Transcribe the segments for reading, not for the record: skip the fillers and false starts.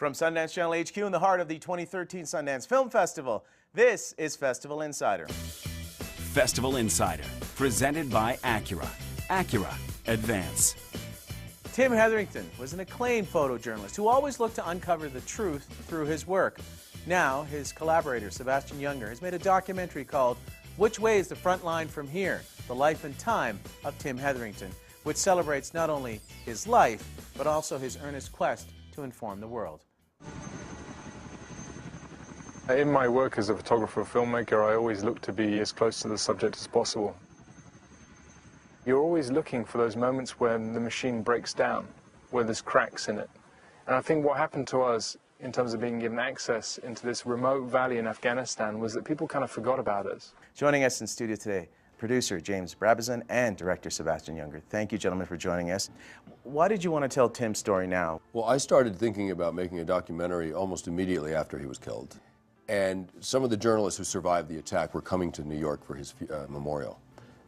From Sundance Channel HQ in the heart of the 2013 Sundance Film Festival, this is Festival Insider. Festival Insider, presented by Acura. Acura, advance. Tim Hetherington was an acclaimed photojournalist who always looked to uncover the truth through his work. Now, his collaborator, Sebastian Junger, has made a documentary called Which Way is the Front Line from Here? The Life and Time of Tim Hetherington, which celebrates not only his life, but also his earnest quest to inform the world. In my work as a photographer or filmmaker, I always look to be as close to the subject as possible. You're always looking for those moments when the machine breaks down, where there's cracks in it. And I think what happened to us in terms of being given access into this remote valley in Afghanistan was that people kind of forgot about us. Joining us in studio today, producer James Brabazon and director Sebastian Junger. Thank you, gentlemen, for joining us. Why did you want to tell Tim's story now? Well, I started thinking about making a documentary almost immediately after he was killed. And some of the journalists who survived the attack were coming to New York for his memorial.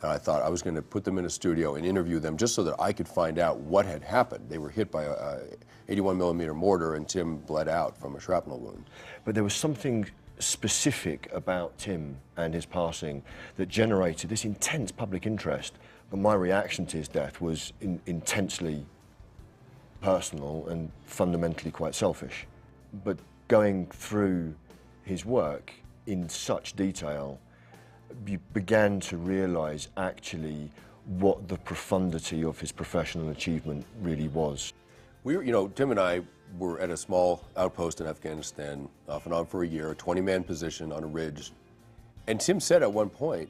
And I thought I was going to put them in a studio and interview them just so that I could find out what had happened. They were hit by a 81mm mortar, and Tim bled out from a shrapnel wound. But there was something specific about Tim and his passing that generated this intense public interest. But my reaction to his death was intensely personal and fundamentally quite selfish. But going through his work in such detail, you began to realize actually what the profundity of his professional achievement really was. Tim and I were at a small outpost in Afghanistan, off and on for a year, a 20-man position on a ridge. And Tim said at one point,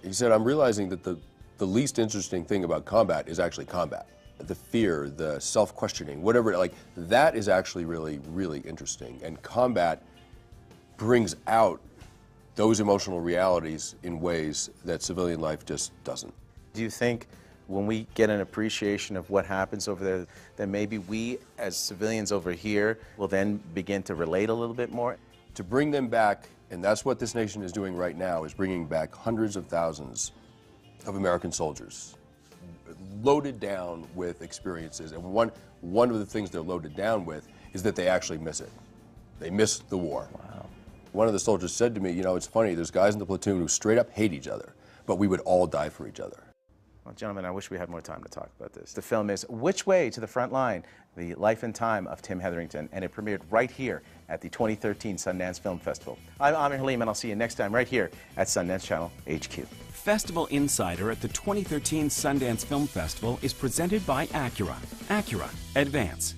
he said, I'm realizing that the least interesting thing about combat is actually combat. The fear, the self-questioning, whatever, that is actually really, really interesting. And combat brings out those emotional realities in ways that civilian life just doesn't. Do you think when we get an appreciation of what happens over there, then maybe we as civilians over here will then begin to relate a little bit more? To bring them back, and that's what this nation is doing right now, is bringing back hundreds of thousands of American soldiers, loaded down with experiences. And one of the things they're loaded down with is that they actually miss it. They miss the war. Wow. One of the soldiers said to me, it's funny, there's guys in the platoon who straight up hate each other, but we would all die for each other. Well, gentlemen, I wish we had more time to talk about this. The film is Which Way to the Front Line? The Life and Time of Tim Hetherington, and it premiered right here at the 2013 Sundance Film Festival. I'm Amir Halim, and I'll see you next time right here at Sundance Channel HQ. Festival Insider at the 2013 Sundance Film Festival is presented by Acura. Acura, advance.